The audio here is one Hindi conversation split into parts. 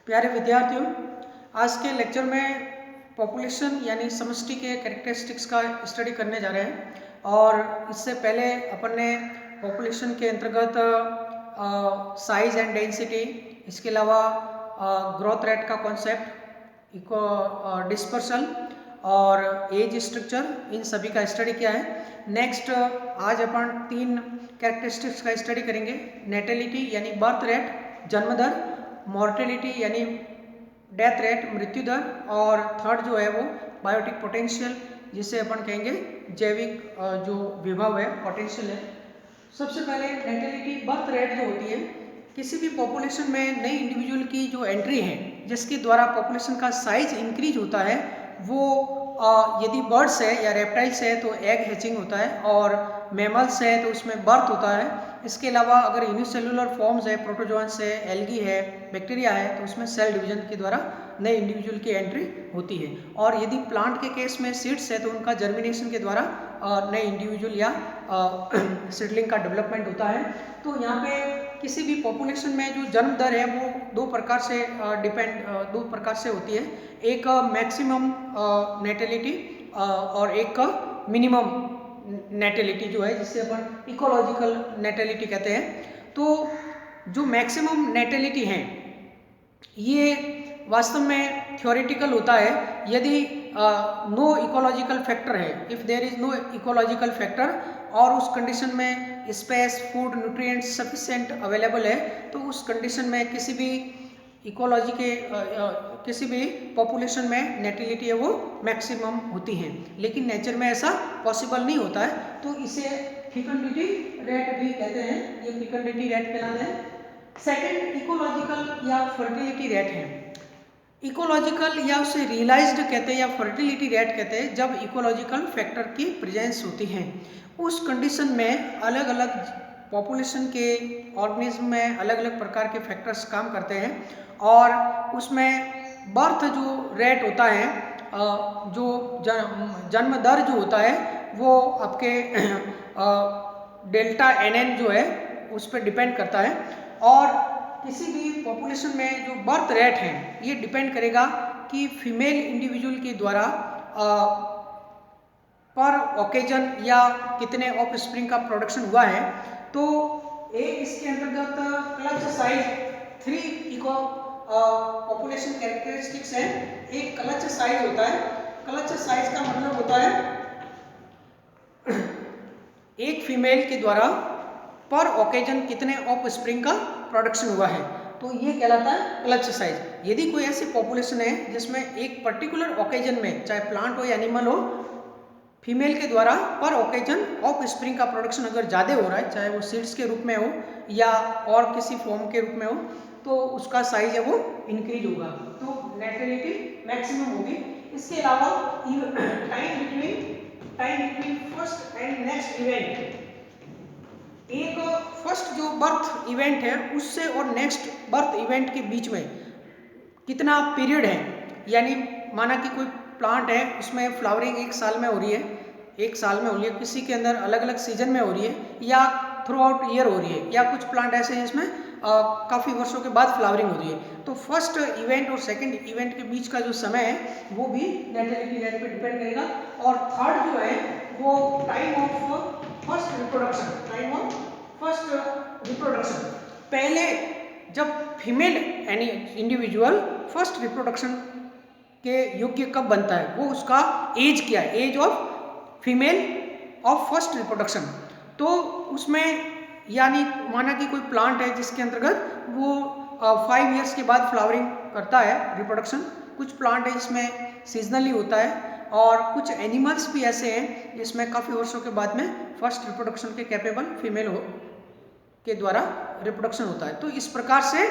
प्यारे विद्यार्थियों, आज के लेक्चर में पॉपुलेशन यानी समष्टि के कैरेक्टरिस्टिक्स का स्टडी करने जा रहे हैं। और इससे पहले अपन ने पॉपुलेशन के अंतर्गत साइज एंड डेंसिटी, इसके अलावा ग्रोथ रेट का कॉन्सेप्ट, डिस्पर्सल और एज स्ट्रक्चर, इन सभी का स्टडी किया है। नेक्स्ट आज अपन 3 कैरेक्टरिस्टिक्स का स्टडी करेंगे। नेटेलिटी यानी बर्थ रेट, जन्म दर, मॉर्टेलिटी यानी डेथ रेट, मृत्यु दर, और थर्ड जो है वो बायोटिक पोटेंशियल, जिसे अपन कहेंगे जैविक जो विभव है, पोटेंशियल है। सबसे पहले नेटेलिटी बर्थ रेट जो होती है, किसी भी पॉपुलेशन में नई इंडिविजुअल की जो एंट्री है जिसके द्वारा पॉपुलेशन का साइज इंक्रीज होता है, वो यदि बर्ड्स है या रेप्टाइल्स है तो एग हैचिंग होता है, और मैमल्स है तो उसमें बर्थ होता है। इसके अलावा अगर यूनिसेलुलर फॉर्म्स है, प्रोटोजोआंस है, एल्गी है, बैक्टीरिया है, तो उसमें सेल डिवीजन के द्वारा नए इंडिविजुअल की एंट्री होती है। और यदि प्लांट के केस में सीड्स है तो उनका जर्मिनेशन के द्वारा नए इंडिविजुअल या सीडलिंग का डेवलपमेंट होता है। तो यहाँ पे किसी भी पॉपुलेशन में जो जन्म दर है वो दो प्रकार से होती है। एक मैक्सिमम नेटेलिटी और एक मिनिमम नेटेलिटी जो है, जिससे अपन इकोलॉजिकल नेटेलिटी कहते हैं। तो जो मैक्सिमम नेटेलिटी है ये वास्तव में थ्योरेटिकल होता है यदि नो इकोलॉजिकल फैक्टर है, if there is no ecological factor, और उस कंडीशन में space, food, nutrients sufficient available है, तो उस कंडीशन में किसी भी इकोलॉजी के किसी भी पॉपुलेशन में नेटिलिटी है वो मैक्सिमम होती है। लेकिन नेचर में ऐसा पॉसिबल नहीं होता है, तो इसे फिकंडिटी रेट भी कहते हैं। ये फिकंडिटी रेट कहलाता है। सेकंड इकोलॉजिकल या फर्टिलिटी रेट है। इकोलॉजिकल या उसे रियलाइज्ड कहते हैं या फर्टिलिटी रेट कहते हैं जब इकोलॉजिकल फैक्टर की प्रेजेंस होती है। उस कंडीशन में अलग अलग पॉपुलेशन के ऑर्गेनिज्म में अलग अलग प्रकार के फैक्टर्स काम करते हैं, और उसमें बर्थ जो रेट होता है, जो जन्म दर जो होता है, वो आपके डेल्टा NN जो है उस पर डिपेंड करता है। और किसी भी पॉपुलेशन में जो बर्थ रेट है ये डिपेंड करेगा कि फीमेल इंडिविजुअल के द्वारा पर ओकेजन या कितने ऑफ स्प्रिंग का प्रोडक्शन हुआ है। तो एक इसके अंतर्गत क्लच साइज 3 इको पॉपुलेशन कैरेक्टरिस्टिक्स है। एक क्लच साइज होता है। क्लच साइज का मतलब होता है एक फीमेल के द्वारा पर ओकेजन कितने ऑफ स्प्रिंग का प्रोडक्शन हुआ है, तो ये कहलाता है क्लच साइज। यदि कोई ऐसी पॉपुलेशन है जिसमें एक पर्टिकुलर ओकेजन में, चाहे प्लांट हो या एनिमल हो, फीमेल के द्वारा पर ओकेजन ऑफ स्प्रिंग का प्रोडक्शन अगर ज़्यादा हो रहा है, चाहे वो सीड्स के रूप में हो या और किसी फॉर्म के रूप में हो, तो उसका साइज है वो इंक्रीज होगा, तो नेटेलिटी मैक्सिमम होगी। इसके अलावा time between first and next event, एक फर्स्ट जो बर्थ इवेंट है उससे और नेक्स्ट बर्थ इवेंट के बीच में कितना पीरियड है। यानी माना कि कोई प्लांट है, उसमें फ्लावरिंग एक साल में हो रही है, किसी के अंदर अलग अलग सीजन में हो रही है, या थ्रू आउट ईयर हो रही है, या कुछ प्लांट ऐसे हैं जिसमें काफ़ी वर्षों के बाद फ्लावरिंग हो रही है। तो फर्स्ट इवेंट और सेकंड इवेंट के बीच का जो समय है वो भी नेटेलिटी रेट पे डिपेंड करेगा। और थर्ड जो है वो टाइम ऑफ फर्स्ट रिप्रोडक्शन। पहले जब फीमेल यानी इंडिविजुअल फर्स्ट रिप्रोडक्शन के योग्य कब बनता है, वो उसका एज क्या है, age of female of first reproduction. तो उसमें यानी माना कि कोई प्लांट है जिसके अंतर्गत वो 5 इयर्स के बाद फ्लावरिंग करता है, रिप्रोडक्शन। कुछ प्लांट है जिसमें सीजनली होता है, और कुछ एनिमल्स भी ऐसे हैं जिसमें काफ़ी वर्षों के बाद में फर्स्ट रिप्रोडक्शन के कैपेबल फीमेल के द्वारा रिप्रोडक्शन होता है। तो इस प्रकार से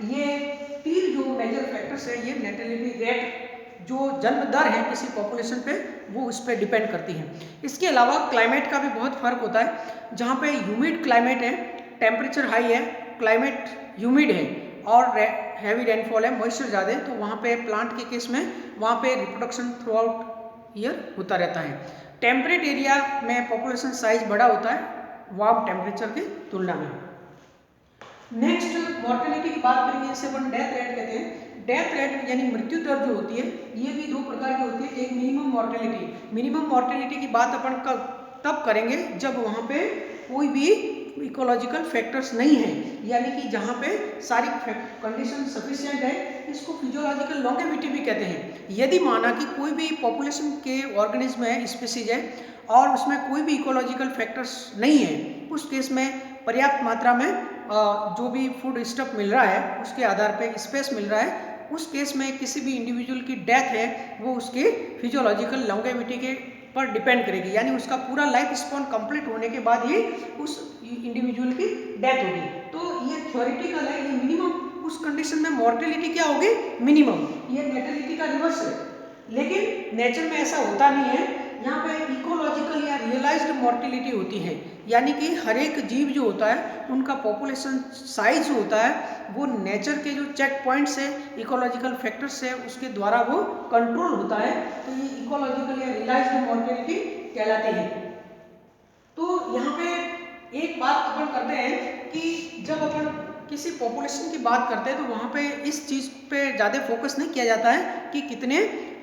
ये 3 जो मेजर फैक्टर्स है, ये नेटेलिटी रेट जो जन्म दर है किसी पॉपुलेशन पे, वो उस पर डिपेंड करती है। इसके अलावा क्लाइमेट का भी बहुत फर्क होता है। जहाँ पे ह्यूमिड क्लाइमेट है, टेम्परेचर हाई है, क्लाइमेट ह्यूमिड है और हैवी रेनफॉल है, मॉइस्चर ज़्यादा है, तो वहाँ पे प्लांट के केस में वहाँ पे रिप्रोडक्शन थ्रू आउट ईयर होता रहता है। टेम्परेट एरिया में पॉपुलेशन साइज बड़ा होता है वार्म टेम्परेचर की तुलना में। नेक्स्ट मॉर्टेलिटी की बात करेंगे, इसे अपन डेथ रेट कहते हैं। डेथ रेट यानी मृत्यु दर जो होती है ये भी दो प्रकार की होती है। एक मिनिमम मॉर्टेलिटी, मिनिमम मॉर्टेलिटी की बात अपन तब करेंगे जब वहाँ पे कोई भी इकोलॉजिकल फैक्टर्स नहीं है, यानी कि जहाँ पे सारी कंडीशन सफिशिएंट है, इसको फिजियोलॉजिकल लॉन्गेविटी भी कहते हैं। यदि माना कि कोई भी पॉपुलेशन के ऑर्गेनिज्म है, स्पीसीज है, और उसमें कोई भी इकोलॉजिकल फैक्टर्स नहीं है, उस केस में पर्याप्त मात्रा में जो भी फूड स्टफ मिल रहा है उसके आधार पर स्पेस मिल रहा है, उस केस में किसी भी इंडिविजुअल की डेथ है वो उसके फिजियोलॉजिकल लॉन्गेविटी के पर डिपेंड करेगी, यानी उसका पूरा लाइफ स्पॉन कंप्लीट होने के बाद ही उस इंडिविजुअल की डेथ होगी। तो ये थ्योरेटिकल है, ये मिनिमम, उस कंडीशन में मॉर्टेलिटी क्या होगी, मिनिमम, ये नेटेलिटी का रिवर्स है। लेकिन नेचर में ऐसा होता नहीं है, यहाँ पे इकोलॉजिकल या रियलाइज्ड मॉर्टेलिटी होती है, यानी कि हर एक जीव जो होता है उनका पॉपुलेशन साइज जो होता है वो नेचर के जो चेक पॉइंट्स है, इकोलॉजिकल फैक्टर्स है, उसके द्वारा वो कंट्रोल होता है। तो ये इकोलॉजिकल या रियलाइज्ड मॉर्टेलिटी कहलाती है। तो यहाँ पे एक बात अपन करते हैं कि जब अपन किसी पॉपुलेशन की बात करते हैं तो वहाँ पे इस चीज़ पे ज़्यादा फोकस नहीं किया जाता है कि कितने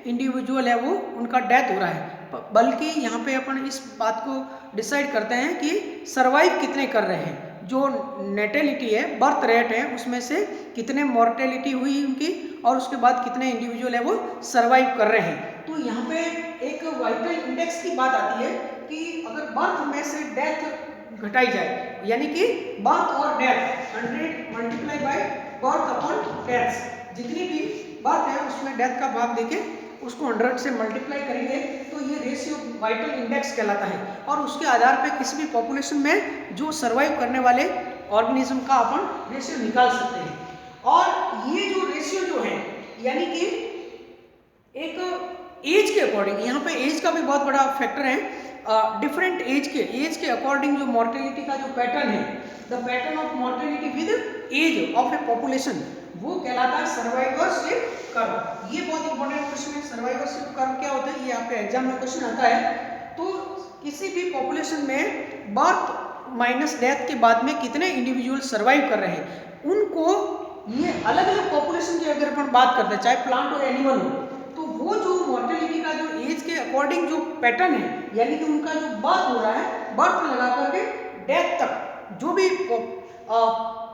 इंडिविजुअल है वो उनका डेथ हो रहा है, बल्कि यहाँ पे अपन इस बात को डिसाइड करते हैं कि सरवाइव कितने कर रहे हैं। जो नेटेलिटी है, बर्थ रेट है, उसमें से कितने मॉर्टेलिटी हुई उनकी और उसके बाद कितने इंडिविजुअल है वो सरवाइव कर रहे हैं। तो यहाँ पे एक वाइटल इंडेक्स की बात आती है कि अगर बर्थ में से डेथ घटाई जाए, यानी कि बर्थ और death 100 multiply by birth upon death, जितनी भी बर्थ है उसमें डेथ का भाग देके उसको 100 से मल्टीप्लाई करेंगे तो ये रेशियो वाइटल इंडेक्स कहलाता है। और उसके आधार पे किसी भी पॉपुलेशन में जो सर्वाइव करने वाले ऑर्गेनिज्म का अपन रेशियो निकाल सकते हैं। और ये जो रेशियो जो है, यानी कि एक एज के अकॉर्डिंग, यहाँ पे एज का भी बहुत बड़ा फैक्टर है। डिफरेंट एज के अकॉर्डिंग जो मॉर्टेलिटी का जो पैटर्न है, the pattern of mortality with age of a population, वो कहलाता है सर्वाइवरशिप कर्व। ये बहुत इंपॉर्टेंट क्वेश्चन है, सर्वाइवरशिप कर्व क्या होता है, ये आपके एग्जाम में क्वेश्चन आता है। तो किसी भी पॉपुलेशन में बर्थ माइनस डेथ के बाद में कितने इंडिविजुअल सर्वाइव कर रहे हैं, उनको ये अलग अलग पॉपुलेशन की अगर अपन बात करते हैं, चाहे प्लांट और एनिमल हो, तो वो जो मॉर्टेलिटी का जो एज के अकॉर्डिंग जो पैटर्न है, यानी कि उनका जो बर्थ हो रहा है, बर्थ लगा करके डेथ तक जो भी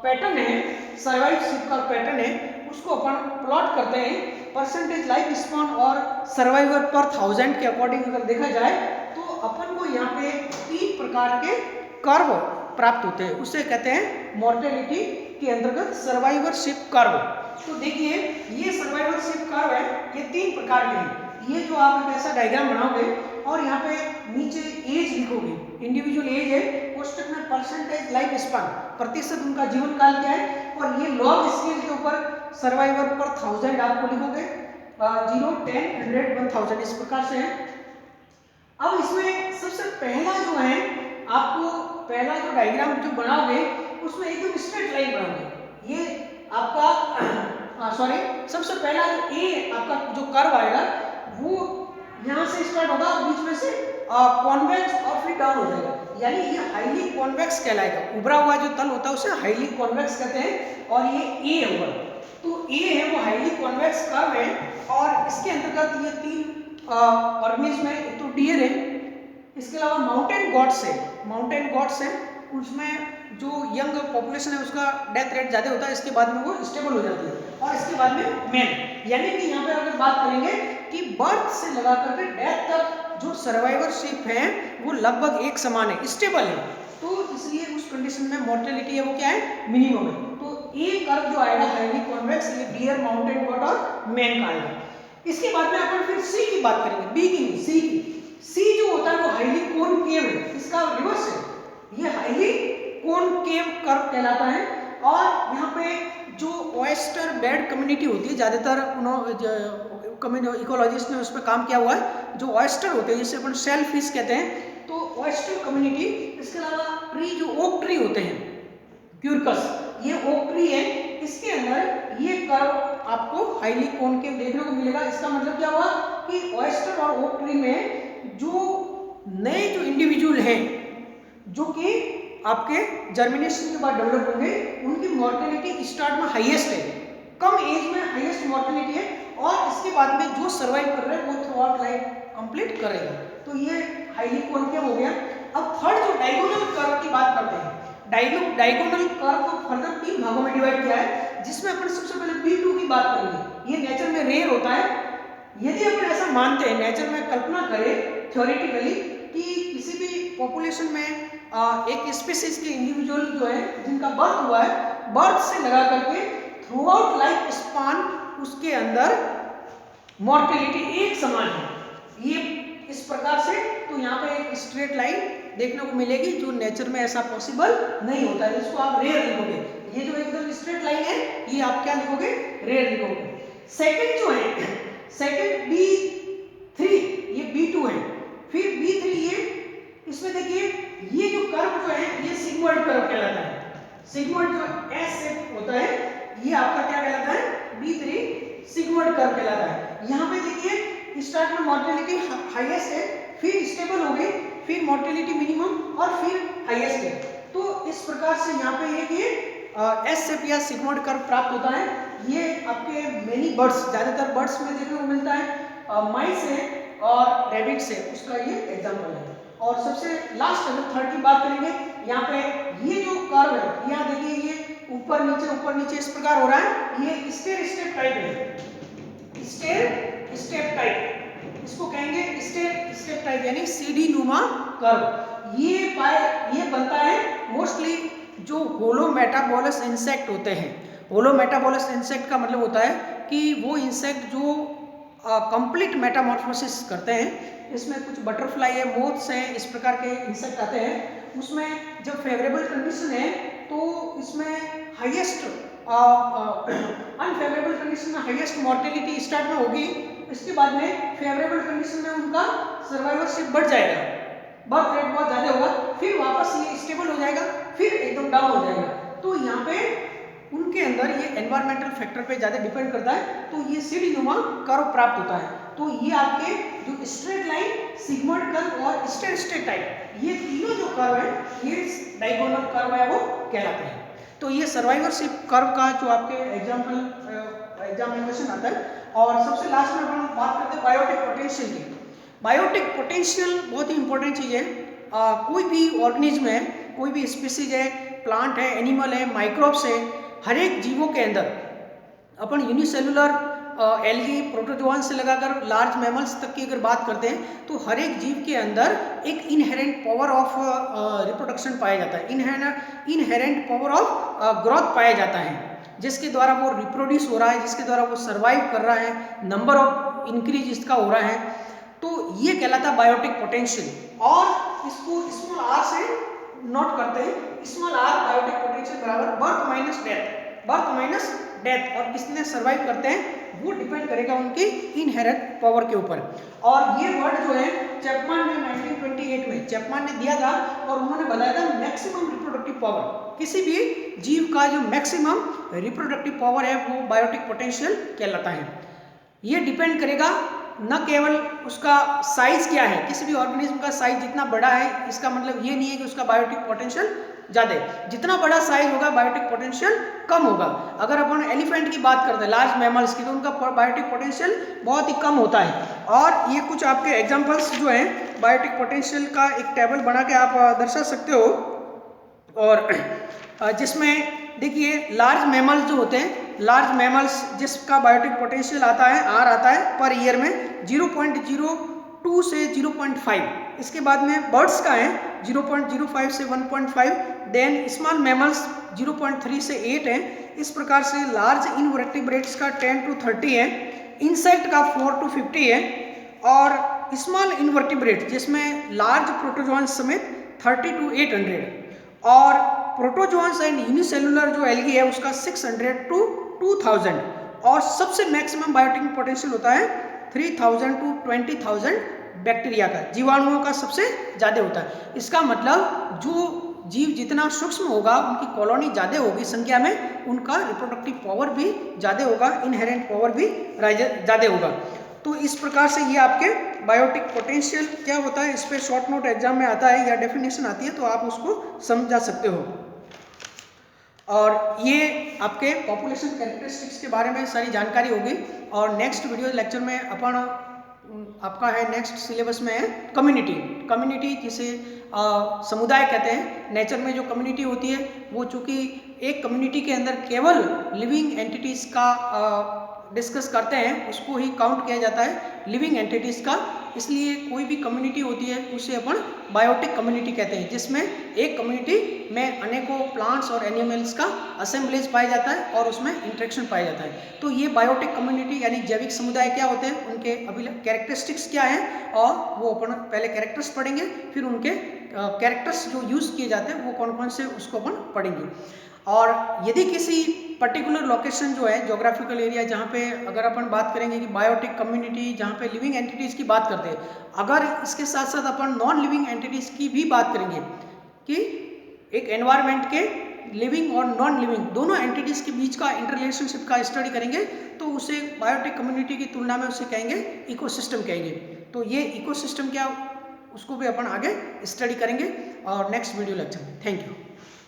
पैटर्न है, सर्वाइवशिप का पैटर्न है, उसको अपन प्लॉट करते हैं परसेंटेज लाइफ स्पॉन और सर्वाइवर पर 1000 के अकॉर्डिंग अगर देखा जाए तो अपन को यहाँ पे 3 प्रकार के कर्व प्राप्त होते हैं, उससे कहते हैं मॉर्टेलिटी के अंतर्गत सर्वाइवरशिप कर्व। तो देखिए ये सर्वाइवरशिप कर्व है, ये 3 प्रकार के हैं। ये जो आप एक ऐसा डायग्राम बनाओगे और यहाँ पे नीचे एज लिखोगे, इंडिविजुअल एज है, कोष्टक में परसेंटेज लाइफ स्पैन, प्रतिशत उनका जीवन काल क्या है, और ये लॉग स्केल के ऊपर सर्वाइवर पर 1000 आपको लिखोगे, 0, 10, 100, 1000 इस प्रकार से है। अब इसमें सबसे पहला जो है, आपको पहला जो डायग्राम जो बनाओगे उसमें एकदम स्ट्रेट लाइन बनाओगे। ये आपका सबसे पहला जो ए आपका जो कर्व आएगा वो यहाँ से स्टार्ट होगा और बीच में से कॉन्वेक्स और फिर डाउन हो जाएगा, यानी ये हाईली कॉन्वेक्स कहलाएगा। उभरा हुआ जो तल होता है उसे हाईली कॉन्वेक्स कहते हैं, और ये ए होगा। तो ए है वो हाईली कॉन्वेक्स कर्व है, और इसके अंतर्गत ये 3 ऑर्गेनिज्म है। तो डियर है, इसके अलावा माउंटेन गॉड्स है, उसमें जो यंग पॉपुलेशन है उसका डेथ रेट ज़्यादा होता है, इसके बाद में वो स्टेबल हो जाती है, और इसके बाद में मैन, यानी कि यहाँ पे अगर बात करेंगे कि बर्थ से लगा करके डेथ तक जो सर्वाइवरशिप है वो लगभग एक समान है, स्टेबल है। तो इसलिए उस कंडीशन में मॉर्टेलिटी है वो क्या है, मिनिमम है। तो ए कर्व जो आएगा हाईली कॉन्वेक्स, ये डियर, माउंटेन गॉड और मैन का आएगा। इसके बाद में अपन फिर सी की बात करेंगे, बी की नहीं, सी की। सी जो होता है वो हाईली कॉनकेव है, इसका रिवर्स है, ये हाईली कॉनकेव कर्व कहलाता है। और यहाँ पे जो ऑयस्टर बेड कम्युनिटी होती है, ज़्यादातर इकोलॉजिस्ट ने उस पर काम किया हुआ है, जो ऑयस्टर होते हैं जिसे अपन शेल फिश कहते हैं, तो ऑयस्टर कम्युनिटी। इसके अलावा ट्री जो ओक ट्री होते हैं, क्यूरकस, ये ओक ट्री है, इसके अंदर ये कर्व आपको हाईली कॉनकेव देखने को मिलेगा। इसका मतलब क्या हुआ कि ऑयस्टर और ओक ट्री में जो नए जो इंडिविजुअल हैं जो कि आपके जर्मिनेशन के बाद डेवलप होंगे, उनकी मॉर्टेलिटी स्टार्ट में हाईएस्ट है, कम एज में हाईएस्ट मॉर्टेलिटी है, और इसके बाद में जो सर्वाइव कर रहा है वो थ्रू आउट लाइफ कंप्लीट करेगा। तो ये हाईली कॉन्केव हो गया। अब थर्ड जो डायगोनल कर्व की बात करते हैं, डायगोनल कर्व को फर्दर 3 भागों में डिवाइड किया है, जिसमें अपन सबसे पहले B2 की बात करेंगे। ये नेचर में रेयर होता है। यदि अपन ऐसा मानते हैं, नेचर में कल्पना करें थ्योरेटिकली कि किसी भी पॉपुलेशन में एक स्पीसीज के इंडिविजुअल जो है जिनका बर्थ हुआ है, बर्थ से लगा करके थ्रू आउट लाइफ स्पान उसके अंदर मॉर्टेलिटी एक समान है, ये इस प्रकार से, तो यहाँ पे एक स्ट्रेट लाइन देखने को मिलेगी, जो नेचर में ऐसा पॉसिबल नहीं होता है, इसको आप रेयर लिखोगे। ये जो एकदम स्ट्रेट लाइन है ये आप क्या लिखोगे, रेयर लिखोगे। सेकंड जो है, सेकंड B3, ये B2 है, फिर B3, ये इसमें देखिए ये जो कर्व जो है ये सिग्मॉइड कर्व कहलाता है। सिग्मॉइड जो S शेप होता है ये आपका क्या कहलाता है, B3 सिग्मॉइड कर्व कहलाता है। यहाँ पे देखिए स्टार्ट में मॉर्टेलिटी हाईएस्ट है, फिर स्टेबल हो गई, फिर मॉर्टेलिटी मिनिमम और फिर हाईएस्ट है। तो इस प्रकार से यहाँ पे ये एस शेप या सिग्मॉइड कर्व प्राप्त होता है। ये आपके मेनी बर्ड्स, ज्यादातर बर्ड्स में देखने को मिलता है, माइस है और रैबिट से, उसका ये एग्जांपल है। और सबसे लास्ट अगर थर्ड की बात करेंगे, यहाँ पे ये जो कर्व है, यहाँ देखिए ये ऊपर नीचे इस प्रकार हो रहा है, ये स्टेयर स्टेप टाइप है, स्टेयर स्टेप टाइप, इसको कहेंगे स्टेयर स्टेप टाइप यानी सीढ़ी नुमा कर्व। ये बनता है मोस्टली जो होलो मेटाबोलस इंसेक्ट होते हैं। होलो मेटाबोलस इंसेक्ट का मतलब होता है कि वो इंसेक्ट जो कंप्लीट मेटामॉर्फोसिस करते हैं। इसमें कुछ बटरफ्लाई है, मोथ्स हैं, इस प्रकार के इंसेक्ट आते हैं। उसमें जब फेवरेबल कंडीशन है तो इसमें हाईएस्ट, अनफेवरेबल कंडीशन में हाईएस्ट मॉर्टेलिटी स्टार्ट में होगी, इसके बाद में फेवरेबल कंडीशन में उनका सर्वाइवरशिप बढ़ जाएगा, बर्थ रेट बहुत ज़्यादा होगा, फिर वापस ये स्टेबल हो जाएगा, फिर एकदम डाउन हो जाएगा। तो यहाँ पे उनके अंदर ये एनवायरमेंटल फैक्टर पे ज़्यादा डिपेंड करता है, तो ये सीढ़ी नुमा कर्व प्राप्त होता है। तो ये आपके जो स्ट्रेट लाइन, सिग्मॉइड कर्व और स्टेयर स्टेप टाइप, ये तीनों जो कर्व है ये डायगोनल कर्व है वो कहलाते हैं। तो ये सर्वाइवरशिप कर्व का जो आपके एग्जाम में क्वेश्चन आता है। और सबसे लास्ट में हम बात करते हैं बायोटिक पोटेंशियल की। बायोटिक पोटेंशियल बहुत ही इंपॉर्टेंट चीज़ है। कोई भी ऑर्गेनिज्म है, कोई भी स्पीसीज है, प्लांट है, एनिमल है, माइक्रोब्स है, हर एक जीवों के अंदर अपन यूनिसेलुलर एल्गी, प्रोटोजोआन से लगाकर लार्ज मैमल्स तक की अगर बात करते हैं तो हर एक जीव के अंदर एक इनहेरेंट पावर ऑफ रिप्रोडक्शन पाया जाता है, इनहेरेंट पावर ऑफ ग्रोथ पाया जाता है, जिसके द्वारा वो रिप्रोड्यूस हो रहा है, जिसके द्वारा वो सर्वाइव कर रहा है, नंबर ऑफ इंक्रीज इसका हो रहा है। तो ये कहलाता है बायोटिक पोटेंशियल। और इसको स्मॉल आर से नोट करते हैं। स्मॉल आर बायोटिक पोटेंशियल बराबर बर्थ माइनस डेथ, और किसने सर्वाइव करते हैं वो डिपेंड करेगा उनकी इनहेरेंट पावर के ऊपर। और ये वर्ड जो है चैपमैन ने 1928 में चैपमैन ने दिया था, और उन्होंने बताया था मैक्सिमम रिप्रोडक्टिव पावर, किसी भी जीव का जो मैक्सिमम रिप्रोडक्टिव पावर है वो बायोटिक पोटेंशियल कहलाता है। ये डिपेंड करेगा न केवल उसका साइज क्या है, किसी भी ऑर्गेनिज्म का साइज जितना बड़ा है इसका मतलब ये नहीं है कि उसका बायोटिक पोटेंशियल ज़्यादा है, जितना बड़ा साइज होगा बायोटिक पोटेंशियल कम होगा। अगर अपन एलिफेंट की बात करते हैं, लार्ज मैमल्स की, तो उनका बायोटिक पोटेंशियल बहुत ही कम होता है। और ये कुछ आपके एग्जांपल्स जो हैं बायोटिक पोटेंशियल का एक टेबल बना के आप दर्शा सकते हो, और जिसमें देखिए लार्ज मैमल्स जो होते हैं, लार्ज मैमल्स जिसका बायोटिक पोटेंशियल आता है आर आता है पर ईयर में 0.02 से 0.5, इसके बाद में बर्ड्स का है 0.05 से 1.5, देन स्मॉल मैमल्स 0.3 से 8 है। इस प्रकार से लार्ज इनवर्टिब्रेट्स का 10 to 30 है, इंसेक्ट का 4 to 50 है, और स्मॉल इनवर्टिब्रेट जिसमें लार्ज प्रोटोजोआन्स समेत 30 to 800, और प्रोटोजोआन्स एंड यूनिसेलुलर जो एल्गी है उसका 600 to 2000, और सबसे मैक्सिमम बायोटिक पोटेंशियल होता है 3000 to 20,000 बैक्टीरिया का, जीवाणुओं का सबसे ज़्यादा होता है। इसका मतलब जो जीव जितना सूक्ष्म होगा उनकी कॉलोनी ज़्यादा होगी संख्या में, उनका रिप्रोडक्टिव पावर भी ज़्यादा होगा, इनहेरेंट पावर भी ज़्यादा होगा। तो इस प्रकार से ये आपके बायोटिक पोटेंशियल क्या होता है, इस पर शॉर्ट नोट एग्जाम में आता है या डेफिनेशन आती है, तो आप उसको समझा सकते हो। और ये आपके पॉपुलेशन कैरेक्टरिस्टिक्स के बारे में सारी जानकारी होगी। और नेक्स्ट वीडियो लेक्चर में अपन आपका है नेक्स्ट सिलेबस में है कम्युनिटी। कम्युनिटी जिसे समुदाय कहते हैं। नेचर में जो कम्युनिटी होती है वो चूँकि एक कम्युनिटी के अंदर केवल लिविंग एंटिटीज़ का डिस्कस करते हैं, उसको ही काउंट किया जाता है लिविंग एंटिटीज़ का। इसलिए कोई भी कम्युनिटी होती है उसे अपन बायोटिक कम्युनिटी कहते हैं, जिसमें एक कम्युनिटी में अनेकों प्लांट्स और एनिमल्स का असेंबलेज पाया जाता है और उसमें इंटरेक्शन पाया जाता है। तो ये बायोटिक कम्युनिटी यानी जैविक समुदाय क्या होते हैं, उनके कैरेक्टरिस्टिक्स क्या हैं, और वो अपन पहले कैरेक्टर्स पढ़ेंगे, फिर उनके कैरेक्टर्स जो यूज़ किए जाते हैं वो कौन कौन से उसको अपन पढ़ेंगे। और यदि किसी पर्टिकुलर लोकेशन जो है जोग्राफिकल एरिया जहाँ पे अगर अपन बात करेंगे कि बायोटिक कम्युनिटी जहाँ पे लिविंग एंटिटीज़ की बात करते हैं, अगर इसके साथ साथ अपन नॉन लिविंग एंटिटीज़ की भी बात करेंगे कि एक एनवायरनमेंट के लिविंग और नॉन लिविंग दोनों एंटिटीज़ के बीच का इंटररिलेशनशिप का स्टडी करेंगे, तो उसे बायोटिक कम्युनिटी की तुलना में उसे कहेंगे इकोसिस्टम कहेंगे। तो ये इकोसिस्टम क्या, उसको भी अपन आगे स्टडी करेंगे और नेक्स्ट वीडियो लेक्चर में। Thank you.